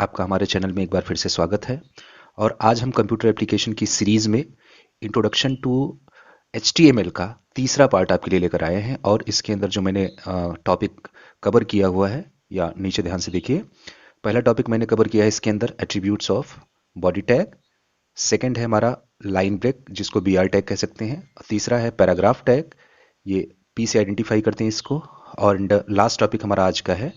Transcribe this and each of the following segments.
आपका हमारे चैनल में एक बार फिर से स्वागत है। और आज हम कंप्यूटर एप्लीकेशन की सीरीज में इंट्रोडक्शन टू HTML का तीसरा पार्ट आपके लिए लेकर आए हैं। और इसके अंदर जो मैंने टॉपिक कवर किया हुआ है, या नीचे ध्यान से देखिए, पहला टॉपिक मैंने कवर किया है इसके अंदर attributes of body tag. Second है हमारा लाइन ब्रेक, जिसको BR टैग कह सकते हैं। तीसरा है पैराग्राफ टैग, ये P से आइडेंटिफाई करते हैं इसको। और लास्ट टॉपिक हमारा आज का है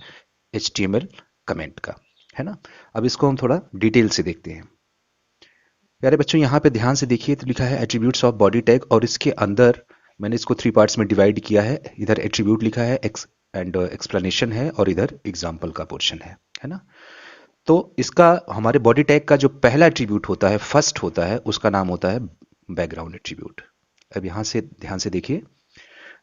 HTML कमेंट का, है ना। अब इसको हम थोड़ा डिटेल से देखते हैं। प्यारे बच्चों, यहाँ पे ध्यान से देखिए तो लिखा है एट्रीब्यूट्स ऑफ बॉडी टैग, और इसके अंदर मैंने इसको 3 पार्ट्स में डिवाइड किया है। इधर एट्रीब्यूट लिखा है, एक्सप्लेनेशन है, और इधर एग्जाम्पल का पोर्शन है ना। तो इसका हमारे बॉडी टैग का जो पहला एट्रीब्यूट होता है, फर्स्ट होता है, उसका नाम होता है बैकग्राउंड एट्रीब्यूट। अब यहाँ से ध्यान से देखिए,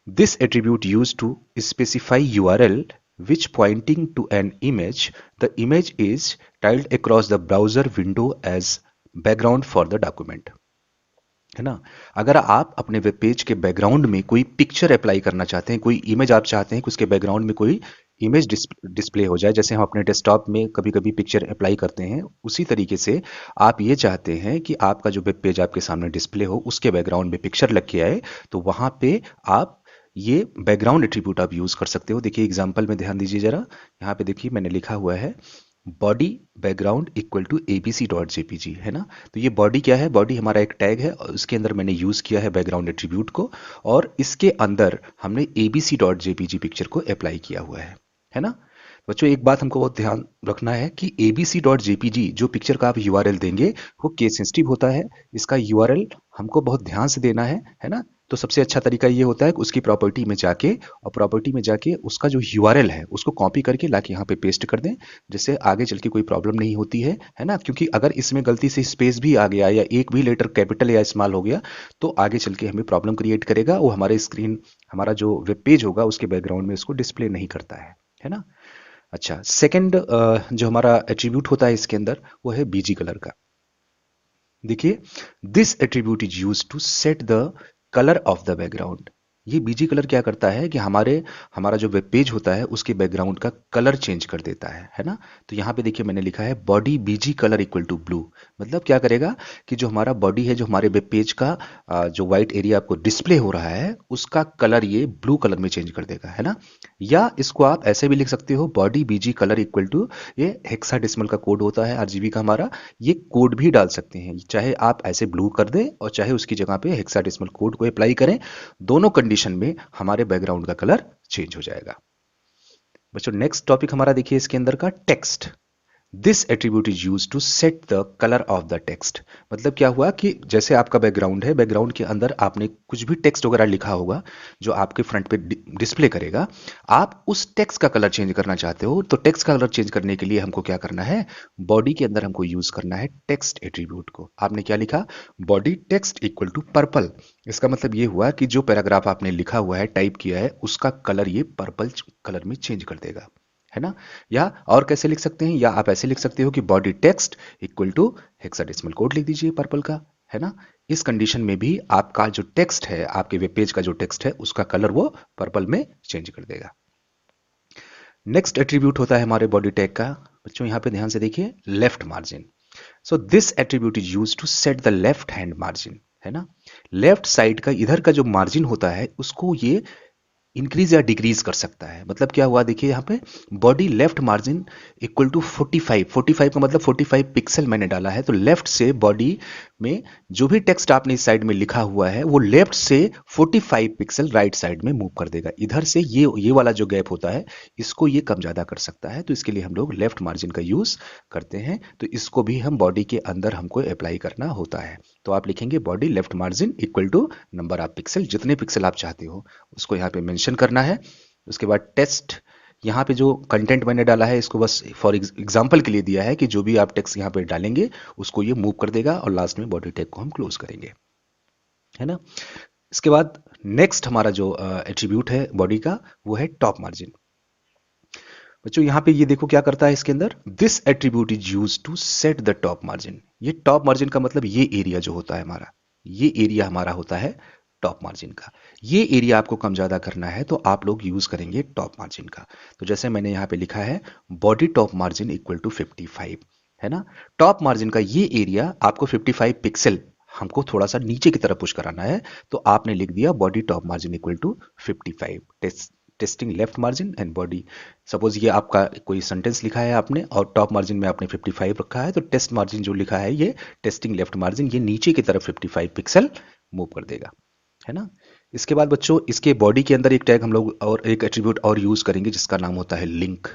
this attribute use to specify URL which pointing to an image, the image is tiled across the browser window as background for the document, है ना। अगर आप अपने वेब पेज के बैकग्राउंड में कोई पिक्चर अप्लाई करना चाहते हैं, कोई इमेज आप चाहते हैं कि उसके बैकग्राउंड में कोई इमेज डिस्प्ले हो जाए, जैसे हम अपने डेस्कटॉप में कभी कभी पिक्चर अप्लाई करते हैं, उसी तरीके से आप ये चाहते हैं कि आपका जो वेब पेज आपके सामने डिस्प्ले हो, उसके बैकग्राउंड में पिक्चर लग के आए, तो वहां पे आप ये बैकग्राउंड एट्रीब्यूट आप यूज कर सकते हो। देखिए एग्जांपल में ध्यान दीजिए जरा, यहाँ पे देखिए मैंने लिखा हुआ है body background equal to abc.jpg, है ना। तो ये बॉडी क्या है? बॉडी हमारा एक टैग है और उसके अंदर मैंने यूज किया है बैकग्राउंड एट्रीब्यूट को, और इसके अंदर हमने abc.jpg पिक्चर को अप्लाई किया हुआ है ना। बच्चों एक बात हमको बहुत ध्यान रखना है कि abc.jpg जो पिक्चर का आप URL देंगे वो केस सेंसिटिव होता है। इसका URL हमको बहुत ध्यान से देना है ना। तो सबसे अच्छा तरीका ये होता है कि उसकी प्रॉपर्टी में जाके, और प्रॉपर्टी में जाके उसका जो URL है उसको कॉपी करके लाके यहाँ पे पेस्ट कर दें, जिससे आगे चल के कोई प्रॉब्लम नहीं होती है ना। क्योंकि अगर इसमें गलती से स्पेस भी आ गया या एक भी लेटर कैपिटल या स्मॉल हो गया, तो आगे चल के हमें प्रॉब्लम क्रिएट करेगा। वो हमारे स्क्रीन, हमारा जो वेब पेज होगा उसके बैकग्राउंड में उसको डिस्प्ले नहीं करता है ना। अच्छा, सेकंड जो हमारा एट्रीब्यूट होता है इसके अंदर, वो है BG कलर का। देखिए, this attribute is use to set the colour of the background. ये BG कलर क्या करता है कि हमारा जो वेब पेज होता है उसके बैकग्राउंड का कलर चेंज कर देता है ना। तो यहाँ पे देखिए मैंने लिखा है body BG colour equal to blue. मतलब क्या करेगा कि जो हमारा बॉडी है, जो हमारे वेब पेज का जो व्हाइट एरिया आपको डिस्प्ले हो रहा है, उसका कलर ये ब्लू कलर में चेंज कर देगा, है ना। या इसको आप ऐसे भी लिख सकते हो, body BG colour equal to, ये हेक्साडेसिमल का कोड होता है RGB का हमारा, ये कोड भी डाल सकते हैं। चाहे आप ऐसे ब्लू कर दें और चाहे उसकी जगह पे हेक्साडेसिमल कोड को अप्लाई करें, दोनों कंडीशन में हमारे बैकग्राउंड का कलर चेंज हो जाएगा। बच्चों नेक्स्ट टॉपिक हमारा देखिए इसके अंदर का text. This attribute is use to set the colour of the text. मतलब क्या हुआ कि जैसे आपका बैकग्राउंड है, बैकग्राउंड के अंदर आपने कुछ भी टेक्स्ट वगैरह लिखा होगा जो आपके फ्रंट पे डिस्प्ले करेगा, आप उस टेक्स्ट का कलर चेंज करना चाहते हो, तो टेक्स्ट का कलर चेंज करने के लिए हमको क्या करना है, बॉडी के अंदर हमको यूज करना है टेक्स्ट एट्रीब्यूट को। आपने क्या लिखा, body text equal to purple. इसका मतलब ये हुआ कि जो पैराग्राफ आपने लिखा हुआ है, टाइप किया है, उसका कलर ये पर्पल कलर में चेंज कर देगा, है ना। या और कैसे लिख सकते हैं, या आप ऐसे लिख सकते हो कि body text equal to hexadecimal code लिख दीजिए पर्पल का, है ना। इस कंडीशन में भी आपका जो टेक्स्ट है, आपके वेब पेज का जो टेक्स्ट है, उसका कलर वो पर्पल में चेंज कर देगा। नेक्स्ट एट्रीब्यूट होता है हमारे बॉडी टैग का। बच्चों यहाँ पे ध्यान से देखिए, left margin. So this attribute is use to set the left hand margin, है ना। लेफ्ट साइड का इधर का जो मार्जिन होता है उसको ये इंक्रीज या डिक्रीज कर सकता है। मतलब क्या हुआ, देखिए यहाँ पे body left margin equal to 45 का मतलब 45 पिक्सल मैंने डाला है। तो लेफ्ट से बॉडी में जो भी टेक्स्ट आपने इस साइड में लिखा हुआ है, वो लेफ्ट से 45 पिक्सल राइट साइड में मूव कर देगा। इधर से ये वाला जो गैप होता है, इसको ये कम ज्यादा कर सकता है। तो इसके लिए हम लोग लेफ्ट मार्जिन का यूज करते हैं। तो इसको भी हम बॉडी के अंदर हमको अप्लाई करना होता है। तो आप लिखेंगे body left margin equal to number of pixel, जितने पिक्सल आप चाहते हो उसको यहाँ पे मेंशन करना है। उसके बाद टेक्स्ट, यहाँ पे जो कंटेंट मैंने डाला है इसको बस फॉर एग्जांपल के लिए दिया है कि जो भी आप टेक्स्ट यहाँ पे डालेंगे उसको ये मूव कर देगा, और लास्ट में बॉडी टैग को हम क्लोज करेंगे, है ना। इसके बाद नेक्स्ट हमारा जो एट्रीब्यूट है बॉडी का, वो है टॉप मार्जिन। बच्चों यहाँ पे ये देखो क्या करता है इसके अंदर, this attribute is use to set the top margin. ये टॉप मार्जिन का मतलब ये एरिया जो होता है हमारा, ये एरिया हमारा होता है टॉप मार्जिन का। ये एरिया आपको कम ज़्यादा करना है तो आप लोग यूज़ करेंगे टॉप मार्जिन का। तो जैसे मैंने यहाँ पे लिखा है body top margin equal to 55, है ना। टॉप मार्जिन का ये एरिया आपको 55 पिक्सल हमको थोड़ा सा नीचे की तरफ पुश कराना है, तो आपने लिख दिया body top margin equal to 55। Testing left margin and body, suppose ये आपका कोई सेंटेंस लिखा है आपने और टॉप मार्जिन में आपने 55 रखा है, तो टेस्ट मार्जिन जो लिखा है ये टेस्टिंग लेफ्ट मार्जिन, ये नीचे की तरफ 55 पिक्सल मूव कर देगा, है ना। इसके बाद बच्चों इसके बॉडी के अंदर एक टैग हम लोग और एक एट्रीब्यूट और यूज करेंगे जिसका नाम होता है लिंक,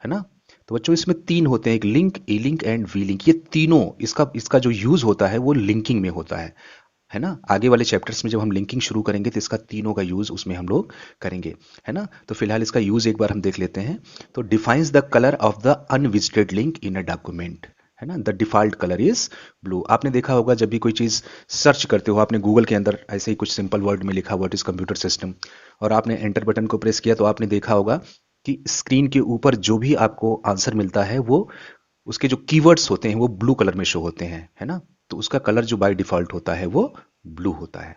है ना। तो बच्चों इसमें तीन होते हैं, एक link, A link and V link. ये तीनों इसका इसका जो यूज होता है वो लिंकिंग में होता है ना। आगे वाले चैप्टर्स में जब हम लिंकिंग शुरू करेंगे तो इसका तीनों का यूज उसमें हम लोग करेंगे, है ना। तो फिलहाल इसका यूज एक बार हम देख लेते हैं। तो defines the colour of the unvisited link in a document, है ना। The default colour is blue. आपने देखा होगा जब भी कोई चीज सर्च करते हो, आपने गूगल के अंदर ऐसे ही कुछ सिंपल वर्ड में लिखा व्हाट इज कंप्यूटर सिस्टम और आपने एंटर बटन को प्रेस किया, तो आपने देखा होगा कि स्क्रीन के ऊपर जो भी आपको आंसर मिलता है वो उसके जो कीवर्ड्स होते हैं वो ब्लू कलर में शो होते हैं, है ना। तो उसका कलर जो बाय डिफॉल्ट होता है वो ब्लू होता है,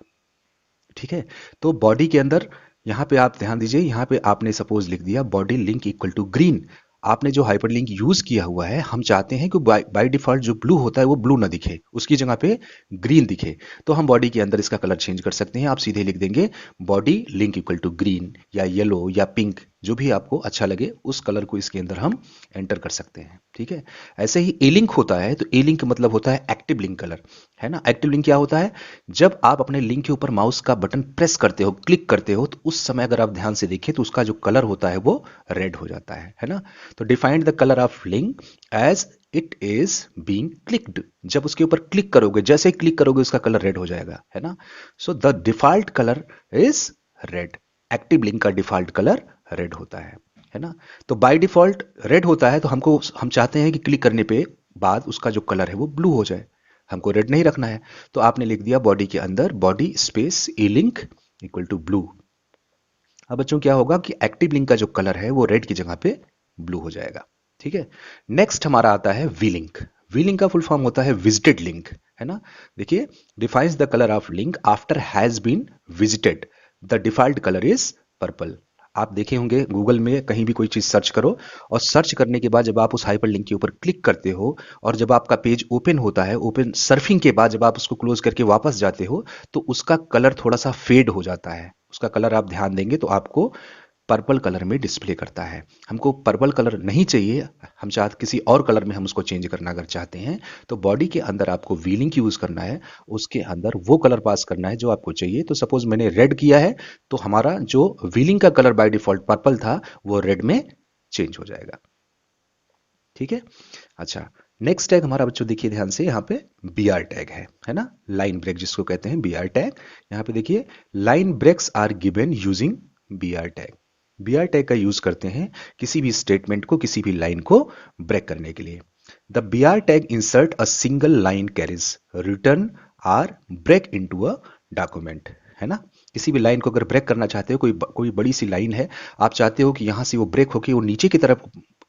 ठीक है। तो बॉडी के अंदर यहाँ पे आप ध्यान दीजिए, यहाँ पे आपने सपोज लिख दिया body link equal to green. आपने जो हाइपरलिंक यूज किया हुआ है, हम चाहते हैं कि बाय डिफॉल्ट जो ब्लू होता है वो ब्लू ना दिखे, उसकी जगह पे ग्रीन दिखे। तो हम बॉडी के अंदर इसका कलर चेंज कर सकते हैं। आप सीधे लिख देंगे body link equal to green या येलो या पिंक, जो भी आपको अच्छा लगे उस कलर को इसके अंदर हम एंटर कर सकते हैं, ठीक है। ऐसे ही ए लिंक होता है, तो ए लिंक मतलब होता है एक्टिव लिंक कलर, है ना। एक्टिव लिंक क्या होता है, जब आप अपने लिंक के ऊपर माउस का बटन प्रेस करते हो, क्लिक करते हो, तो उस समय अगर आप ध्यान से देखें तो उसका जो कलर होता है वो रेड हो जाता है ना। तो defined the colour of link as it is being clicked. जब उसके ऊपर क्लिक करोगे, जैसे ही क्लिक करोगे उसका कलर रेड हो जाएगा, है ना। So the default colour is red. Active link का डिफॉल्ट कलर रेड होता है ना। तो बाय डिफॉल्ट रेड होता है, तो हम चाहते हैं कि क्लिक करने पे बाद उसका जो कलर है वो ब्लू हो जाए, हमको रेड नहीं रखना है। तो आपने लिख दिया बॉडी के अंदर body space A link equal to blue. अब बच्चों क्या होगा कि एक्टिव लिंक का जो कलर है वो रेड की जगह पे ब्लू हो जाएगा, ठीक है। नेक्स्ट हमारा आता है वी लिंक। वी लिंक का फुल फॉर्म होता है विजिटेड लिंक, है ना। देखिए, defines the colour of link after has been visited, the default colour is purple. आप देखे होंगे गूगल में कहीं भी कोई चीज सर्च करो और सर्च करने के बाद जब आप उस हाइपर लिंक के ऊपर क्लिक करते हो और जब आपका पेज ओपन होता है, ओपन सर्फिंग के बाद जब आप उसको क्लोज करके वापस जाते हो तो उसका कलर थोड़ा सा फेड हो जाता है। उसका कलर आप ध्यान देंगे तो आपको पर्पल कलर में डिस्प्ले करता है। हमको पर्पल कलर नहीं चाहिए, हम चाहते किसी और कलर में हम उसको चेंज करना अगर चाहते हैं, तो बॉडी के अंदर आपको व्हीलिंग यूज करना है, उसके अंदर वो कलर पास करना है जो आपको चाहिए। तो सपोज मैंने रेड किया है, तो हमारा जो व्हीलिंग का कलर बाय डिफॉल्ट पर्पल था वो रेड में चेंज हो जाएगा, ठीक है। अच्छा, नेक्स्ट टैग हमारा बच्चों देखिए ध्यान से, यहाँ पे बी आर टैग है ना। लाइन ब्रेक जिसको कहते हैं बी आर टैग। यहाँ पे देखिए, line breaks are given using B R tag. B R tag का यूज करते हैं किसी भी स्टेटमेंट को, किसी भी लाइन को ब्रेक करने के लिए। The B R tag insert a single line carriage return or break into a document, है ना। किसी भी लाइन को अगर ब्रेक करना चाहते हो, कोई बड़ी सी लाइन है, आप चाहते हो कि यहां से वो ब्रेक होके वो नीचे की तरफ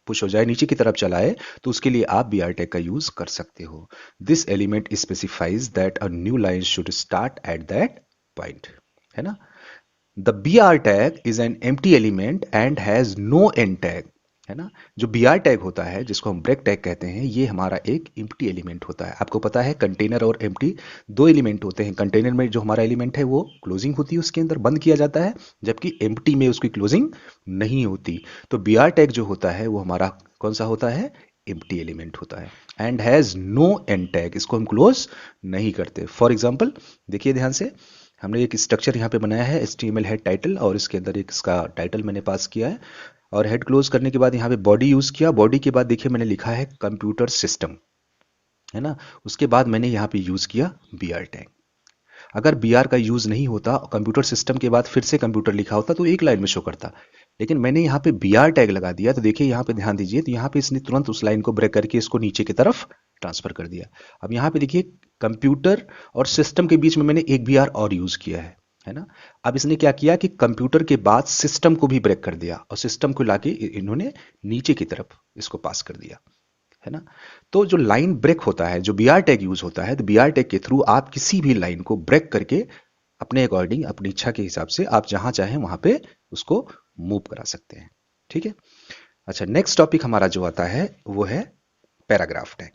पुश हो जाए, नीचे की तरफ चलाए, तो उसके लिए आप बी आर टैग का यूज कर सकते हो। This element specifies that a new line should start at that point, है ना। The B R tag is an empty element and has no end tag, है ना। जो बी आर टैग होता है जिसको हम ब्रेक टैग कहते हैं, ये हमारा एक एम्प्टी एलिमेंट होता है। आपको पता है कंटेनर और एम्प्टी दो एलिमेंट होते हैं। कंटेनर में जो हमारा एलिमेंट है वो क्लोजिंग होती है, उसके अंदर बंद किया जाता है, जबकि एम्प्टी में उसकी क्लोजिंग नहीं होती। तो बी आर टैग जो होता है वो हमारा कौन सा होता है, एम्प्टी एलिमेंट होता है। And has no end tag, इसको हम क्लोज नहीं करते। फॉर एग्जाम्पल देखिए ध्यान से, हमने एक स्ट्रक्चर यहाँ पे बनाया है HTML हेड टाइटल, और इसके अंदर एक इसका टाइटल मैंने पास किया है और हेड क्लोज करने के बाद यहाँ पे बॉडी यूज किया। बॉडी के बाद देखिए मैंने लिखा है कंप्यूटर सिस्टम, है ना। उसके बाद मैंने यहाँ पे यूज किया बी आर टैग। अगर बी आर का यूज नहीं होता, कंप्यूटर सिस्टम के बाद फिर से कंप्यूटर लिखा होता, तो एक लाइन में शो करता, लेकिन मैंने यहाँ पे बी आर टैग लगा दिया। तो देखिए यहाँ पे ध्यान दीजिए, तो यहाँ पे इसने तुरंत उस लाइन को ब्रेक करके इसको नीचे की तरफ ट्रांसफर कर दिया। अब यहाँ पे देखिए कंप्यूटर और सिस्टम के बीच में मैंने एक बी आर और यूज किया है ना। अब इसने क्या किया कि कंप्यूटर के बाद सिस्टम को भी ब्रेक कर दिया और सिस्टम को लाके इन्होंने नीचे की तरफ इसको पास कर दिया, है ना। तो जो लाइन ब्रेक होता है, जो बी आर टैग यूज होता है, तो बी आर टैग के थ्रू आप किसी भी लाइन को ब्रेक करके अपने अकॉर्डिंग, अपनी इच्छा के हिसाब से आप जहां चाहें वहां पे उसको मूव करा सकते हैं। ठीक है। अच्छा, नेक्स्ट टॉपिक हमारा जो आता है वो है पैराग्राफ टैग।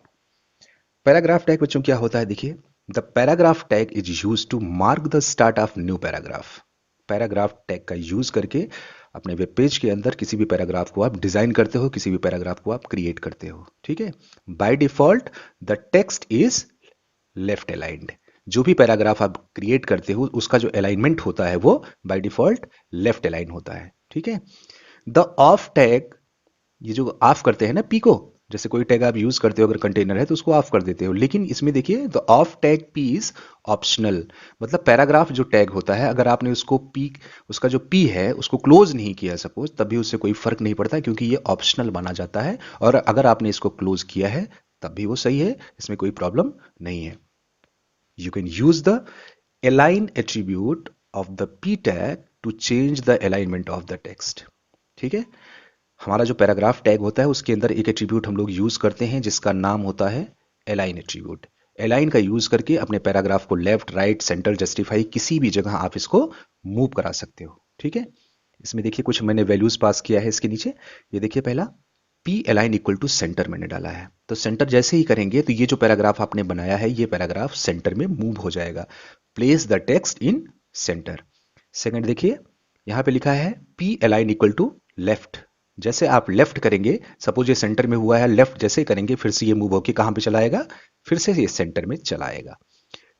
पैराग्राफ टैग बच्चों क्या होता है, देखिए, the paragraph tag is use to mark the start of new paragraph. Paragraph tag का यूज करके अपने वेब पेज के अंदर किसी भी पैराग्राफ को आप डिजाइन करते हो, किसी भी पैराग्राफ को आप क्रिएट करते हो। ठीक है। By default the text is left aligned. जो भी पैराग्राफ आप क्रिएट करते हो उसका जो अलाइनमेंट होता है वो बाय डिफॉल्ट लेफ्ट अलाइन होता है। ठीक है। द ऑफ टैग, ये जो ऑफ करते हैं ना पी को, जैसे कोई टैग आप यूज करते हो अगर कंटेनर है तो उसको ऑफ कर देते हो, लेकिन इसमें देखिए the of tag P is optional. मतलब पैराग्राफ जो टैग होता है अगर आपने उसको पी, उसका जो पी है उसको क्लोज नहीं किया सपोज, तब भी उससे कोई फर्क नहीं पड़ता क्योंकि ये ऑप्शनल माना जाता है। और अगर आपने इसको क्लोज किया है तब भी वो सही है, इसमें कोई प्रॉब्लम नहीं है। You can use the align attribute of the p tag to change the alignment of the text। ठीक है। हमारा जो पैराग्राफ टैग होता है उसके अंदर एक एट्रीब्यूट हम लोग यूज करते हैं जिसका नाम होता है अलाइन एट्रीब्यूट। अलाइन का यूज करके अपने पैराग्राफ को लेफ्ट, राइट, सेंटर, जस्टिफाई किसी भी जगह आप इसको मूव करा सकते हो। ठीक है। इसमें देखिए कुछ मैंने वैल्यूज पास किया है इसके नीचे। ये देखिए, पहला P align equal to centre मैंने डाला है, तो सेंटर जैसे ही करेंगे तो ये जो पैराग्राफ आपने बनाया है ये पैराग्राफ सेंटर में मूव हो जाएगा। Place the text in centre. Second देखिए, यहां पे लिखा है P align equal to left. जैसे आप लेफ्ट करेंगे, सपोज ये सेंटर में हुआ है, लेफ्ट जैसे करेंगे फिर से ये मूव होके कहां पे चला आएगा, फिर से ये सेंटर में चला आएगा।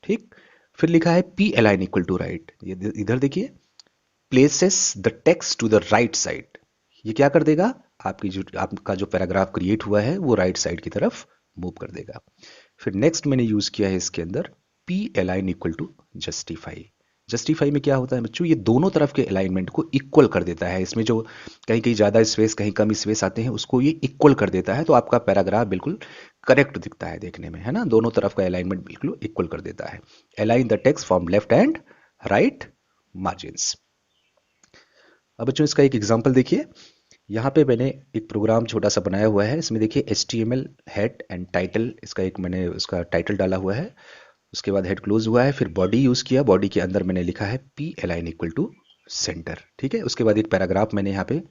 ठीक। फिर लिखा है P align equal to right. ये इधर देखिए, places the text to the right side. ये क्या कर देगा, आपका जो पैराग्राफ क्रिएट हुआ है वो राइट साइड की तरफ मूव कर देगा। फिर नेक्स्ट मैंने यूज किया है इसके अंदर P align equal to justify. Justify में क्या होता है बच्चों, ये दोनों तरफ के अलाइनमेंट को इक्वल कर देता है। इसमें जो कहीं कहीं ज्यादा स्पेस कहीं कम स्पेस आते हैं उसको ये इक्वल कर देता है, तो आपका पैराग्राफ बिल्कुल करेक्ट दिखता है देखने में, है ना। दोनों तरफ का अलाइनमेंट बिल्कुल इक्वल कर देता है। Align the text from left and right margins. अब बच्चों इसका एक एग्जांपल देखिए, यहाँ पे मैंने एक प्रोग्राम छोटा सा बनाया हुआ है। इसमें देखिए HTML हेड एंड टाइटल, इसका एक मैंने उसका टाइटल डाला हुआ है। उसके बाद हेड क्लोज हुआ है, फिर बॉडी यूज किया, बॉडी के अंदर मैंने लिखा है P align equal to centre. ठीक है। उसके बाद एक पैराग्राफ मैंने यहाँ पे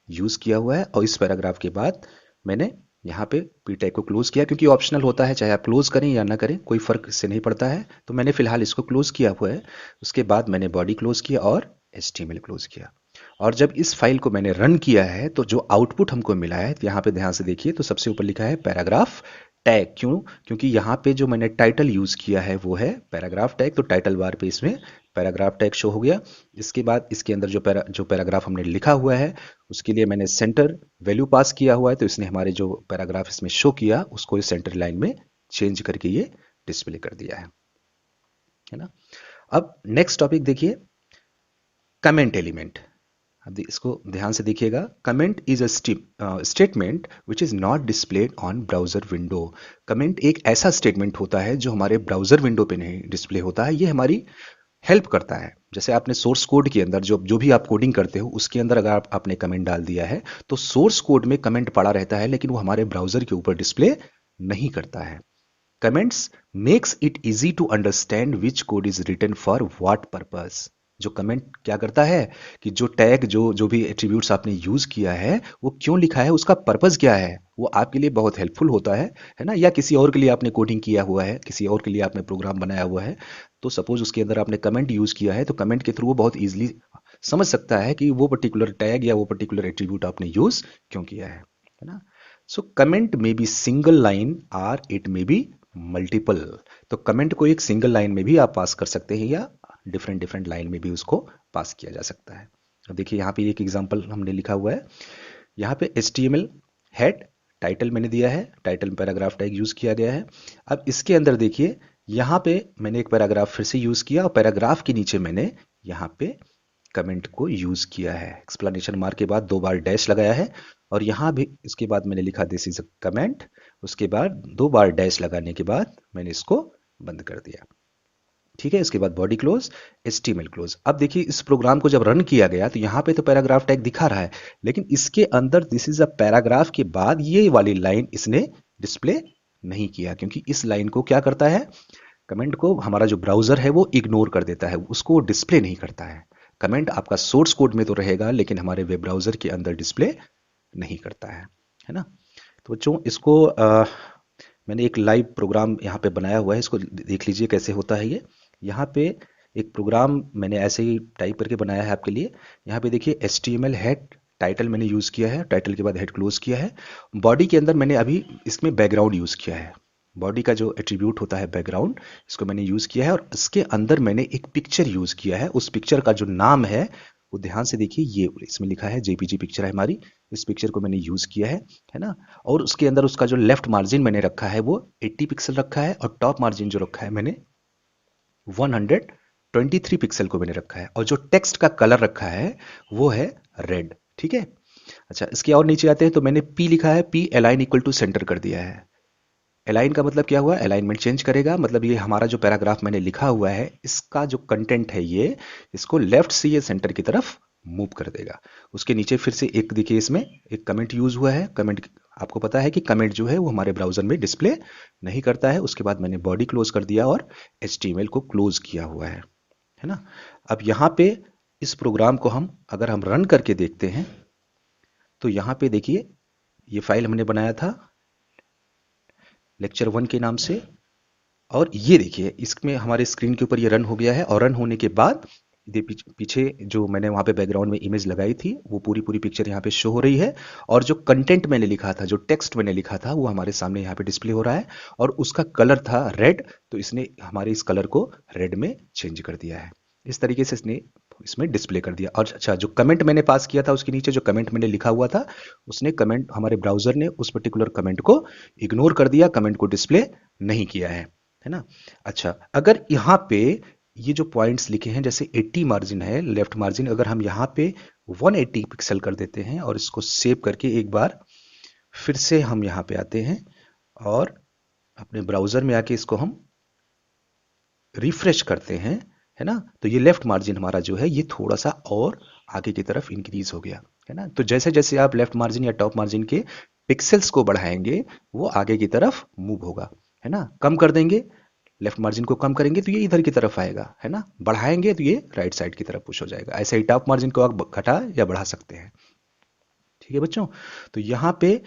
यूज किया हुआ है और इस पैराग्राफ के बाद मैंने यहाँ पे पी टैग को क्लोज किया, क्योंकि ऑप्शनल होता है, चाहे आप क्लोज करें या ना करें कोई फर्क इससे नहीं पड़ता है, तो मैंने फिलहाल इसको क्लोज किया हुआ है। उसके बाद मैंने बॉडी क्लोज किया और HTML क्लोज किया। और जब इस फाइल को मैंने रन किया है तो जो आउटपुट हमको मिला है, तो यहाँ पे ध्यान से देखिए, तो सबसे ऊपर लिखा है पैराग्राफ टैग। क्यों? क्योंकि यहाँ पे जो मैंने टाइटल यूज किया है वो है पैराग्राफ टैग, तो टाइटल बार पे इसमें पैराग्राफ टैग शो हो गया। इसके बाद इसके अंदर जो पैराग्राफ हमने लिखा हुआ है उसके लिए मैंने सेंटर वैल्यू पास किया हुआ है, तो इसने हमारे जो पैराग्राफ इसमें शो किया उसको इस सेंटर लाइन में चेंज करके ये डिस्प्ले कर दिया है ना। अब नेक्स्ट टॉपिक देखिए, कमेंट एलिमेंट। अब इसको ध्यान से देखिएगा। Comment is a statement which is not displayed on browser window. Comment एक ऐसा स्टेटमेंट होता है जो हमारे ब्राउजर विंडो पे नहीं डिस्प्ले होता है। ये हमारी हेल्प करता है। जैसे आपने सोर्स कोड के अंदर जो भी आप कोडिंग करते हो उसके अंदर अगर आपने कमेंट डाल दिया है तो सोर्स कोड में कमेंट पड़ा रहता है, लेकिन वो हमारे ब्राउजर के ऊपर डिस्प्ले नहीं करता है। Comments makes it easy to understand which code is written for what purpose. जो कमेंट क्या करता है कि जो टैग जो भी एट्रीब्यूट्स आपने यूज किया है वो क्यों लिखा है, उसका पर्पस क्या है, वो आपके लिए बहुत हेल्पफुल होता है ना। या किसी और के लिए आपने कोडिंग किया हुआ है, किसी और के लिए आपने प्रोग्राम बनाया हुआ है, तो सपोज उसके अंदर आपने कमेंट यूज किया है, तो कमेंट के थ्रू वो बहुत इजीली समझ सकता है कि वो पर्टिकुलर टैग या वो पर्टिकुलर एट्रीब्यूट आपने यूज क्यों किया है ना। सो कमेंट में बी सिंगल लाइन और इट में बी मल्टीपल। तो कमेंट को एक सिंगल लाइन में भी आप पास कर सकते हैं या डिफरेंट लाइन में भी उसको पास किया जा सकता है। अब देखिए यहाँ पे एक एग्जांपल हमने लिखा हुआ है। यहाँ पे HTML हेड टाइटल मैंने दिया है, टाइटल में पैराग्राफ टैग यूज किया गया है। अब इसके अंदर देखिए यहाँ पे मैंने एक पैराग्राफ फिर से यूज किया और पैराग्राफ के नीचे मैंने यहाँ पे कमेंट को यूज किया है। एक्सप्लेनेशन मार्क के बाद 2 बार डैश लगाया है और यहाँ भी इसके बाद मैंने लिखा दिस इज अ कमेंट। उसके बाद 2 बार डैश लगाने के बाद मैंने इसको बंद कर दिया। ठीक है। इसके बाद बॉडी क्लोज, HTML क्लोज। अब देखिए इस प्रोग्राम को जब रन किया गया तो यहाँ पे तो पैराग्राफ टैग दिखा रहा है, लेकिन इसके अंदर दिस इज अ पैराग्राफ के बाद ये वाली लाइन इसने डिस्प्ले नहीं किया, क्योंकि इस लाइन को क्या करता है कमेंट को हमारा जो ब्राउज़र है वो इग्नोर कर देता है, उसको डिस्प्ले नहीं करता है। कमेंट आपका सोर्स कोड में तो रहेगा लेकिन हमारे वेब ब्राउज़र के अंदर डिस्प्ले नहीं करता है ना। तो बच्चों इसको मैंने एक लाइव प्रोग्राम यहाँ पे बनाया हुआ है, इसको देख लीजिए कैसे होता है ये। यहाँ पे एक प्रोग्राम मैंने ऐसे ही टाइप करके बनाया है आपके लिए। यहाँ पे देखिए HTML हेड टाइटल मैंने यूज़ किया है, टाइटल के बाद हेड क्लोज किया है। बॉडी के अंदर मैंने अभी इसमें बैकग्राउंड यूज़ किया है, बॉडी का जो एट्रीब्यूट होता है बैकग्राउंड, इसको मैंने यूज़ किया है। और इसके अंदर मैंने एक पिक्चर यूज़ किया है, उस पिक्चर का जो नाम है वो ध्यान से देखिए, ये इसमें लिखा है JPG पिक्चर है हमारी, इस पिक्चर को मैंने यूज़ किया है ना। और उसके अंदर उसका जो लेफ्ट मार्जिन मैंने रखा है वो 80 पिक्सल रखा है, और टॉप मार्जिन जो रखा है मैंने 123 पिक्सल को मैंने रखा है, और जो टेक्स्ट का कलर रखा है वो है रेड। ठीक है। अच्छा, इसके और नीचे आते हैं तो मैंने P लिखा है, P align equal to centre कर दिया है। अलाइन का मतलब क्या हुआ, अलाइनमेंट चेंज करेगा, मतलब ये हमारा जो पैराग्राफ मैंने लिखा हुआ है इसका जो कंटेंट है ये, इसको लेफ्ट से ये सेंटर की तरफ मूव कर देगा। उसके नीचे फिर से एक देखिए इसमें एक कमेंट यूज हुआ है। कमेंट आपको पता है कि कमेंट जो है वो हमारे ब्राउजर में डिस्प्ले नहीं करता है। उसके बाद मैंने बॉडी क्लोज कर दिया और HTML को क्लोज किया हुआ है ना। अब यहाँ पे इस प्रोग्राम को हम अगर हम रन करके देखते हैं तो यहाँ पे देखिए ये फाइल हमने बनाया था लेक्चर 1 के नाम से, और ये देखिए इसमें हमारे स्क्रीन के ऊपर ये रन हो गया है। और रन होने के बाद ये पीछे जो मैंने वहाँ पे बैकग्राउंड में इमेज लगाई थी वो पूरी पूरी पिक्चर यहाँ पे शो हो रही है, और जो कंटेंट मैंने लिखा था, जो टेक्स्ट मैंने लिखा था वो हमारे सामने यहाँ पे डिस्प्ले हो रहा है, और उसका कलर था रेड, तो इसने हमारे इस कलर को रेड में चेंज कर दिया है। इस तरीके से इसने इसमें डिस्प्ले कर दिया। और अच्छा, जो कमेंट मैंने पास किया था उसके नीचे जो कमेंट मैंने लिखा हुआ था, उसने कमेंट हमारे ब्राउजर ने उस पर्टिकुलर कमेंट को इग्नोर कर दिया, कमेंट को डिस्प्ले नहीं किया है ना। अच्छा, अगर यहाँ पे ये जो पॉइंट्स लिखे हैं जैसे 80 मार्जिन है लेफ्ट मार्जिन, अगर हम यहाँ पे 180 पिक्सल कर देते हैं और इसको सेव करके एक बार फिर से हम यहाँ पे आते हैं और अपने ब्राउजर में आके इसको हम रिफ्रेश करते हैं, है ना, तो ये लेफ्ट मार्जिन हमारा जो है ये थोड़ा सा और आगे की तरफ इंक्रीज हो गया है ना। तो जैसे जैसे आप लेफ्ट मार्जिन या टॉप मार्जिन के पिक्सल्स को बढ़ाएंगे वो आगे की तरफ मूव होगा, है ना। कम कर देंगे, लेफ्ट मार्जिन को कम करेंगे तो ये इधर की तरफ आएगा, है ना। बढ़ाएंगे तो ये राइट साइड की तरफ पुश हो जाएगा। ऐसे ही टॉप मार्जिन को आप घटा या बढ़ा सकते हैं। ठीक है बच्चों, तो यहाँ पे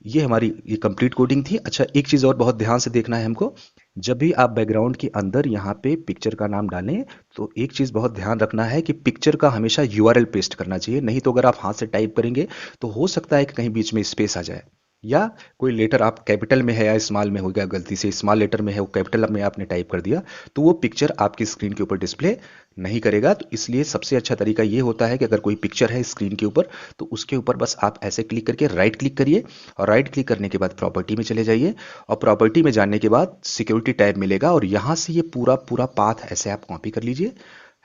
ये हमारी ये कंप्लीट कोडिंग थी। अच्छा, एक चीज़ और बहुत ध्यान से देखना है हमको, जब भी आप बैकग्राउंड के अंदर यहाँ पे पिक्चर का नाम डालें तो एक चीज़ बहुत ध्यान रखना है कि पिक्चर का हमेशा URL पेस्ट करना चाहिए। नहीं तो अगर आप हाथ से टाइप करेंगे तो हो सकता है कि कहीं बीच में स्पेस आ जाए, या कोई लेटर आप कैपिटल में है या स्मॉल में हो गया, गलती से स्मॉल लेटर में है वो कैपिटल में आपने टाइप कर दिया, तो वो पिक्चर आपकी स्क्रीन के ऊपर डिस्प्ले नहीं करेगा। तो इसलिए सबसे अच्छा तरीका ये होता है कि अगर कोई पिक्चर है स्क्रीन के ऊपर तो उसके ऊपर बस आप ऐसे क्लिक करके राइट क्लिक करिए, और राइट क्लिक करने के बाद प्रॉपर्टी में चले जाइए, और प्रॉपर्टी में जाने के बाद सिक्योरिटी टैब मिलेगा, और यहाँ से ये पूरा पूरा पाथ ऐसे आप कॉपी कर लीजिए,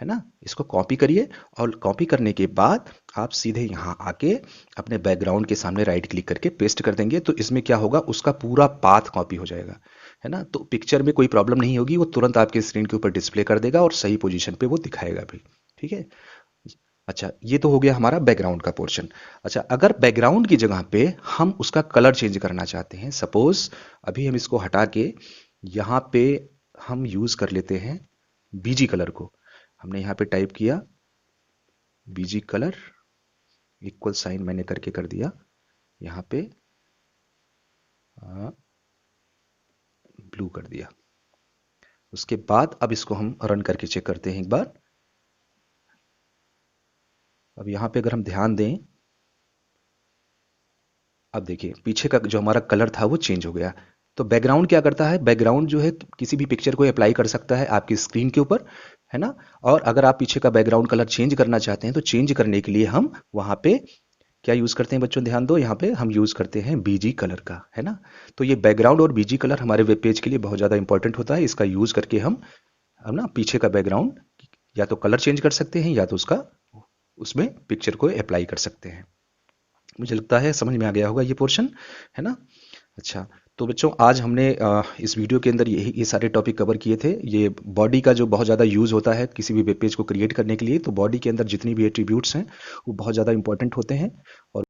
है ना। इसको कॉपी करिए, और कॉपी करने के बाद आप सीधे यहाँ आके अपने बैकग्राउंड के सामने राइट क्लिक करके पेस्ट कर देंगे, तो इसमें क्या होगा, उसका पूरा पाथ कॉपी हो जाएगा, है ना। तो पिक्चर में कोई प्रॉब्लम नहीं होगी, वो तुरंत आपके स्क्रीन के ऊपर डिस्प्ले कर देगा और सही पोजीशन पे वो दिखाएगा भी। ठीक है। अच्छा, ये तो हो गया हमारा बैकग्राउंड का पोर्शन। अच्छा, अगर बैकग्राउंड की जगह पे हम उसका कलर चेंज करना चाहते हैं, सपोज अभी हम इसको हटा के यहाँ पे हम यूज कर लेते हैं BG कलर को। हमने यहाँ पे टाइप किया BG कलर, इक्वल साइन मैंने करके कर दिया यहाँ पे ब्लू कर दिया। उसके बाद अब इसको हम रन करके चेक करते हैं एक बार। अब यहाँ पे अगर हम ध्यान दें, अब देखिए पीछे का जो हमारा कलर था वो चेंज हो गया। तो बैकग्राउंड क्या करता है, बैकग्राउंड जो है किसी भी पिक्चर को अप्लाई कर सकता है आपकी स्क्रीन के ऊपर, है ना। और अगर आप पीछे का बैकग्राउंड कलर चेंज करना चाहते हैं तो चेंज करने के लिए हम वहां पे क्या यूज करते हैं बच्चों, ध्यान दो, यहाँ पे हम यूज करते हैं BG कलर का, है ना। तो ये बैकग्राउंड और BG कलर हमारे वेब पेज के लिए बहुत ज्यादा इंपॉर्टेंट होता है। इसका यूज करके हम ना पीछे का बैकग्राउंड या तो कलर चेंज कर सकते हैं या तो उसका उसमें पिक्चर को अप्लाई कर सकते हैं। मुझे लगता है समझ में आ गया होगा ये पोर्शन, है ना। अच्छा, तो बच्चों आज हमने इस वीडियो के अंदर ये सारे टॉपिक कवर किए थे। ये बॉडी का जो बहुत ज़्यादा यूज़ होता है किसी भी वेब पेज को क्रिएट करने के लिए, तो बॉडी के अंदर जितनी भी एट्रीब्यूट्स हैं वो बहुत ज़्यादा इंपॉर्टेंट होते हैं। और